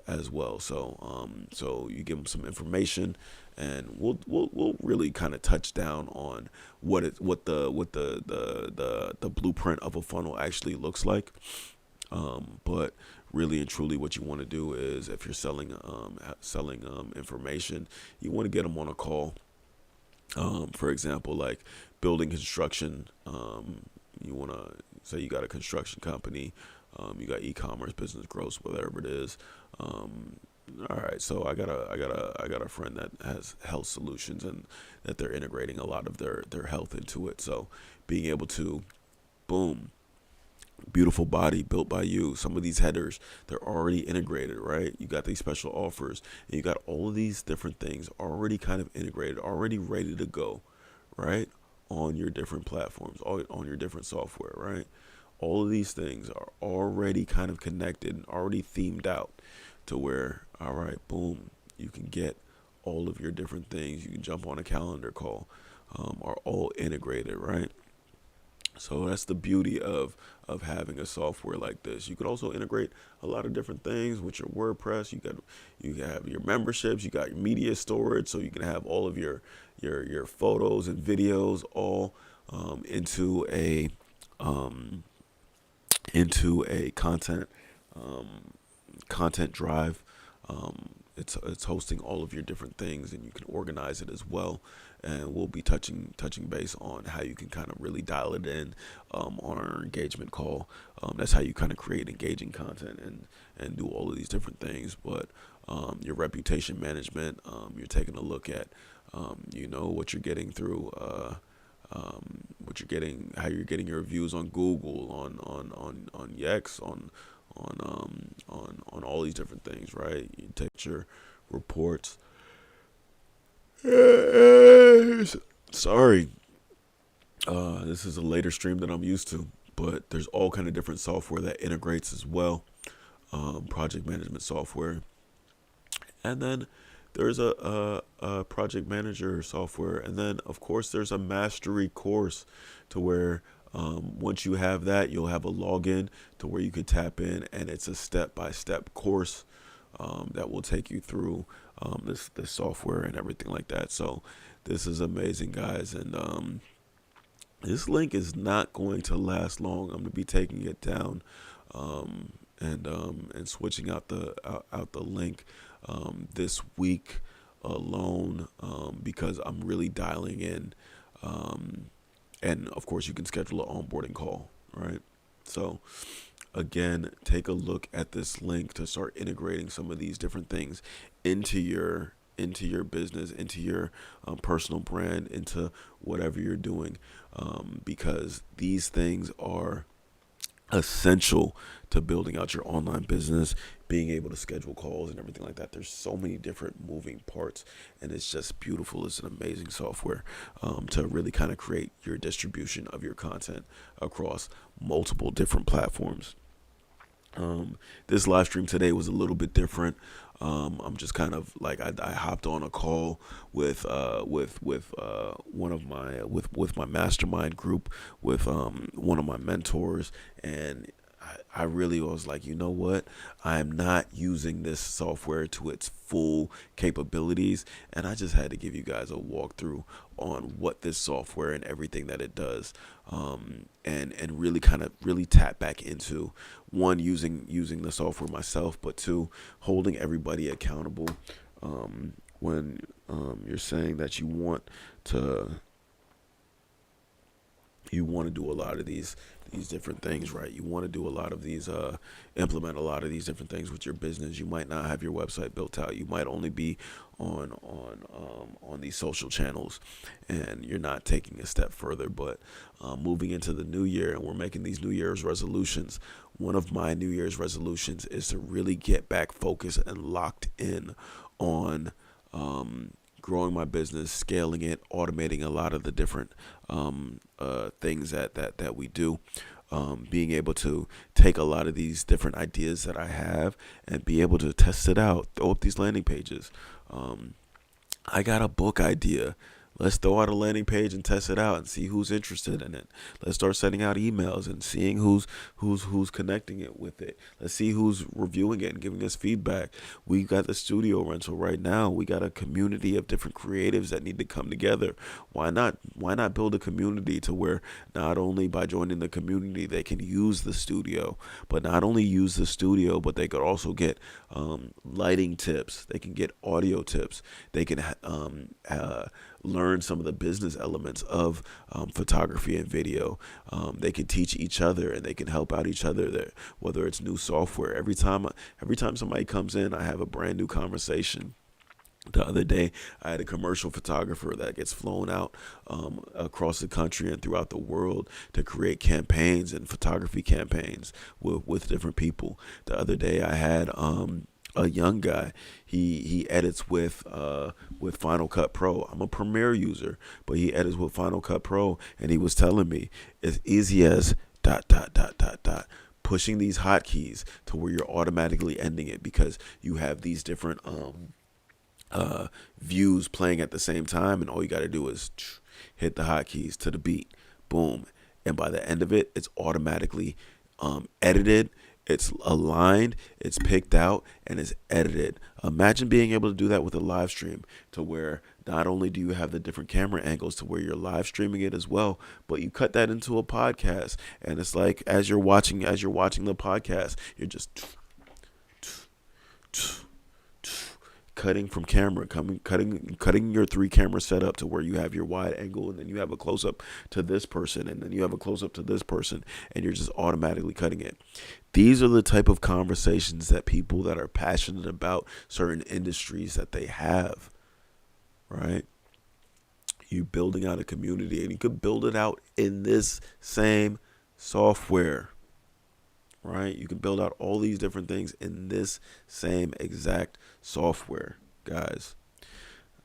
as well. So so you give them some information, and we'll really kind of touch down on what the blueprint of a funnel actually looks like. But really and truly, what you want to do is, if you're selling information, you want to get them on a call. For example, like building construction. You want to say you got a construction company, you got e-commerce, business growth, whatever it is. All right, so I got a friend that has health solutions, and that they're integrating a lot of their health into it. So being able to, boom, beautiful body built by you. Some of these headers, they're already integrated, right? You got these special offers, and you got all of these different things already kind of integrated, already ready to go, right? On your different platforms, on your different software, right? All of these things are already kind of connected and already themed out to where, all right, boom, you can get all of your different things. You can jump on a calendar call, are all integrated, right? So that's the beauty of having a software like this. You could also integrate a lot of different things with your WordPress. You have your memberships, you got your media storage, so you can have all of your photos and videos all into um, a um, content drive. It's hosting all of your different things, and you can organize it as well. And we'll be touching base on how you can kind of really dial it in on our engagement call. That's how you kind of create engaging content and do all of these different things. But your reputation management, you're taking a look at, what you're getting through. What you're getting, how you're getting your reviews on Google, on Yext, on all these different things, right? You take your reports. Sorry, this is a later stream than I'm used to, but there's all kind of different software that integrates as well. Project management software, and then there's a project manager software, and then of course there's a mastery course to where once you have that, you'll have a login to where you can tap in, and it's a step-by-step course that will take you through this software and everything like that. So this is amazing, guys, and this link is not going to last long. I'm going to be taking it down and switching out the link this week alone because I'm really dialing in. And of course, you can schedule an onboarding call, right? So again, take a look at this link to start integrating some of these different things into your business, into your personal brand, into whatever you're doing, because these things are essential to building out your online business, being able to schedule calls and everything like that. There's so many different moving parts, and it's just beautiful. It's an amazing software to really kind of create your distribution of your content across multiple different platforms. This live stream today was a little bit different. I'm just kind of like I hopped on a call with one of my with my mastermind group with one of my mentors, and I really was like, you know what? I am not using this software to its full capabilities, and I just had to give you guys a walkthrough on what this software and everything that it does, and really kind of really tap back into one using the software myself, but two holding everybody accountable when you're saying that to you want to do a lot of these different things, right? You want to do a lot of these, implement a lot of these different things with your business. You might not have your website built out. You might only be on these social channels, and you're not taking a step further. But moving into the new year, and we're making these New Year's resolutions. One of my New Year's resolutions is to really get back focused and locked in on growing my business, scaling it, automating a lot of the different things that we do. Being able to take a lot of these different ideas that I have and be able to test it out, throw up these landing pages. I got a book idea. Let's throw out a landing page and test it out and see who's interested in it. Let's start sending out emails and seeing who's connecting it with it. Let's see who's reviewing it and giving us feedback. We got the studio rental right now. We got a community of different creatives that need to come together. Why not build a community to where not only by joining the community they can use the studio, but not only use the studio, but they could also get lighting tips. They can get audio tips. They can learn some of the business elements of photography and video. They can teach each other and they can help out each other there, whether it's new software. Every time somebody comes in, I have a brand new conversation. The other day, I had a commercial photographer that gets flown out across the country and throughout the world to create campaigns and photography campaigns with different people. The other day, I had a young guy. He edits with Final Cut Pro. I'm a Premiere user, but he edits with Final Cut Pro, and he was telling me as easy as ... pushing these hotkeys to where you're automatically ending it because you have these different views playing at the same time, and all you got to do is hit the hotkeys to the beat, boom, and by the end of it, it's automatically edited, it's aligned, it's picked out, and it's edited. Imagine being able to do that with a live stream, to where not only do you have the different camera angles to where you're live streaming it as well, but you cut that into a podcast, and it's like as you're watching the podcast, you're just cutting from camera, cutting your 3 camera setup to where you have your wide angle, and then you have a close up to this person, and then you have a close up to this person, and you're just automatically cutting it. These are the type of conversations that people that are passionate about certain industries that they have, right? You building out a community, and you could build it out in this same software, right? You can build out all these different things in this same exact software, guys.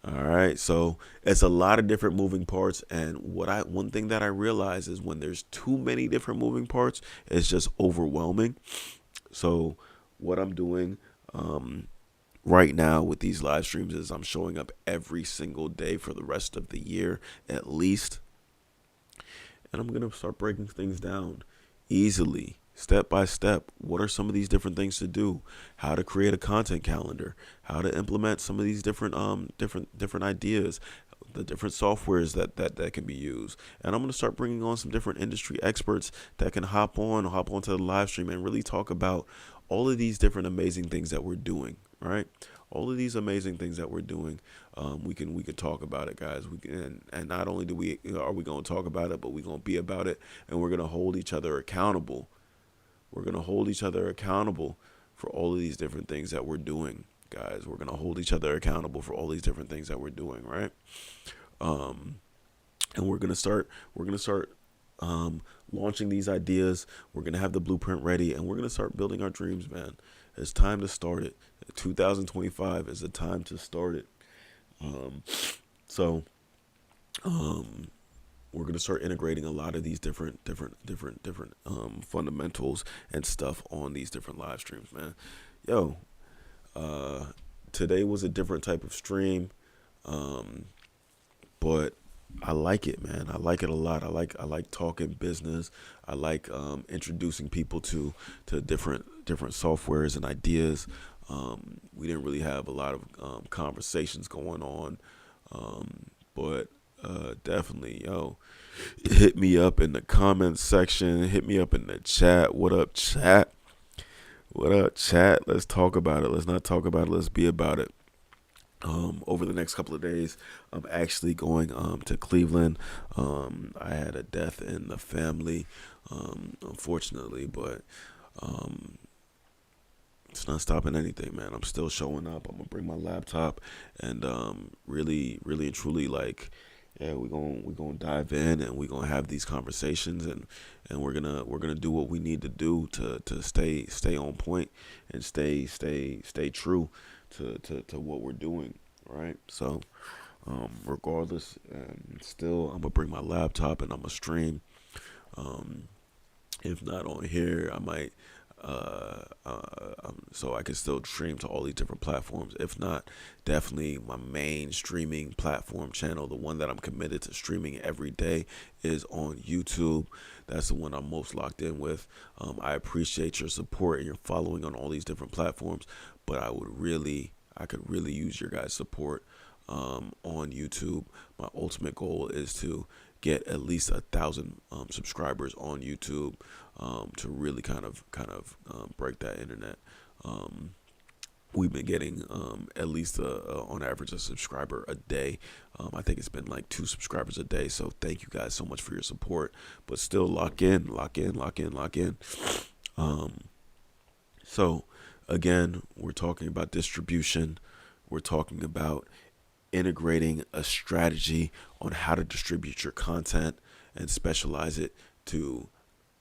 All right, so it's a lot of different moving parts, and one thing that I realize is when there's too many different moving parts, it's just overwhelming. So what I'm doing right now with these live streams is I'm showing up every single day for the rest of the year at least, and I'm gonna start breaking things down easily, step by step. What are some of these different things to do? How to create a content calendar, how to implement some of these different ideas, the different softwares that can be used. And I'm going to start bringing on some different industry experts that can hop onto the live stream and really talk about all of these different amazing things that we're doing, right? All of these amazing things that we're doing. We can talk about it, guys. And not only are we going to talk about it, but we're going to be about it, and we're going to hold each other accountable. We're going to hold each other accountable for all of these different things that we're doing, guys. We're going to hold each other accountable for all these different things that we're doing, right? And we're going to start launching these ideas. We're going to have the blueprint ready, and we're going to start building our dreams, man. It's time to start it. 2025 is the time to start it. So we're going to start integrating a lot of these different fundamentals and stuff on these different live streams, man. Yo, today was a different type of stream, but I like it, man. I like it a lot. I like talking business. I like introducing people to different softwares and ideas. We didn't really have a lot of conversations going on, but definitely, yo, hit me up in the comments section. Hit me up in the chat. What up, chat? What up, chat? Let's talk about it. Let's not talk about it. Let's be about it. Over the next couple of days, I'm actually going to Cleveland. I had a death in the family, unfortunately, but it's not stopping anything, man. I'm still showing up. I'm gonna bring my laptop, and really and truly, like, yeah, we're gonna dive in, and we're gonna have these conversations, and we're gonna do what we need to do to stay on point and stay true to what we're doing, right? So regardless, still I'm gonna bring my laptop and I'm gonna stream. If not on here, I might so I can still stream to all these different platforms. If not, definitely my main streaming platform channel, the one that I'm committed to streaming every day, is on YouTube. That's the one I'm most locked in with. I appreciate your support and your following on all these different platforms, but I could really use your guys' support on YouTube. My ultimate goal is to get at least 1,000 subscribers on YouTube, to really kind of break that internet. We've been getting at least on average a subscriber a day. I think it's been like 2 subscribers a day. So thank you guys so much for your support. But still, lock in. So again, we're talking about distribution. We're talking about integrating a strategy on how to distribute your content and specialize it to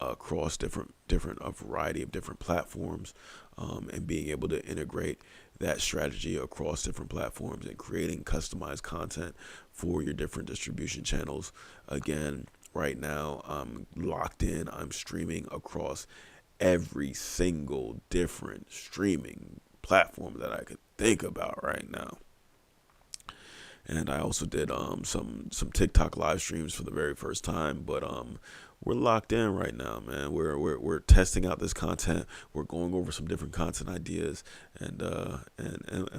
across a variety of different platforms, and being able to integrate that strategy across different platforms and creating customized content for your different distribution channels. Again, right now I'm locked in. I'm streaming across every single different streaming platform that I could think about right now. and I also did some TikTok live streams for the very first time. But we're locked in right now, man. We're testing out this content. We're going over some different content ideas, and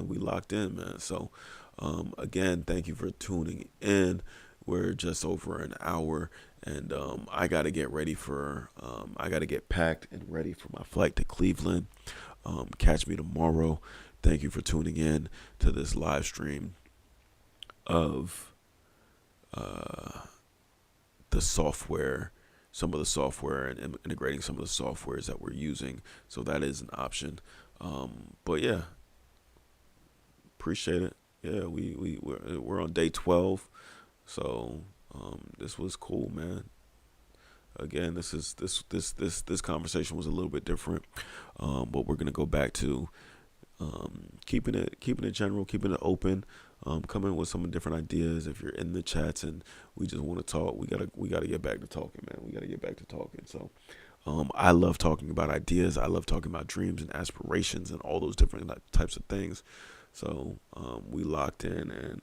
we locked in, man. So again, thank you for tuning in. We're just over an hour, and I got to get ready for I got to get packed and ready for my flight to Cleveland. Catch me tomorrow. Thank you for tuning in to this live stream of the software, some of the software, and integrating some of the softwares that we're using. So that is an option. But yeah, appreciate it. Yeah, we're on day 12. So this was cool, man. Again, this conversation was a little bit different, but we're gonna go back to keeping it general, keeping it open, coming with some different ideas. If you're in the chats and we just want to talk, we gotta get back to talking, man. We gotta get back to talking. So I love talking about ideas. I love talking about dreams and aspirations and all those different types of things. So we locked in, and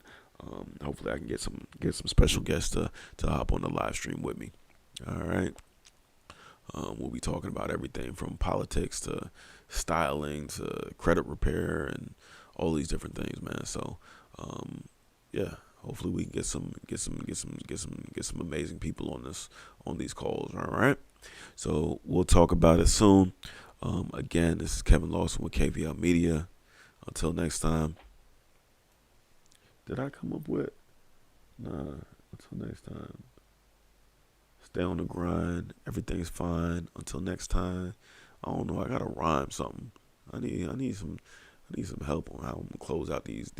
hopefully I can get some special guests to hop on the live stream with me. All right. We'll be talking about everything from politics to styling to credit repair and all these different things, man. So, yeah, hopefully we can get some amazing people on these calls. All right. So we'll talk about it soon. Again, this is Kevin Lawson with KVL Media. Until next time. Did I come up with? Nah. Until next time. Stay on the grind. Everything's fine. Until next time. I don't know. I gotta rhyme something. I need some help on how I'm gonna close out these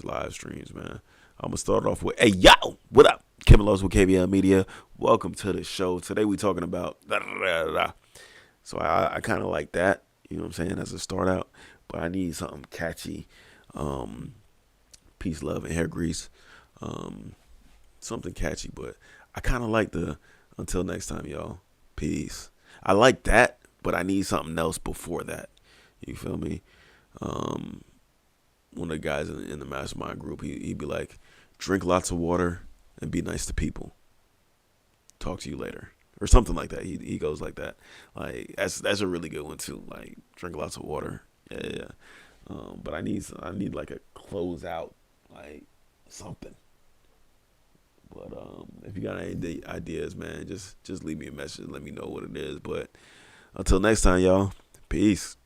live streams, man. I'm gonna start off with, hey yo, what up? Kevin Lawson with KVL Media. Welcome to the show. Today we talking about da, da, da, da. So I kind of like that. You know what I'm saying, as a start out. But I need something catchy. Peace, love, and hair grease. Something catchy, but I kind of like the until next time, y'all. Peace. I like that, but I need something else before that. You feel me? One of the guys in the mastermind group, he'd be like, drink lots of water and be nice to people. Talk to you later. Or something like that. He goes like that. Like that's a really good one too. Like drink lots of water. Yeah. But I need like a closeout, like something. But if you got any ideas, man, just leave me a message. Let me know what it is. But until next time, y'all. Peace.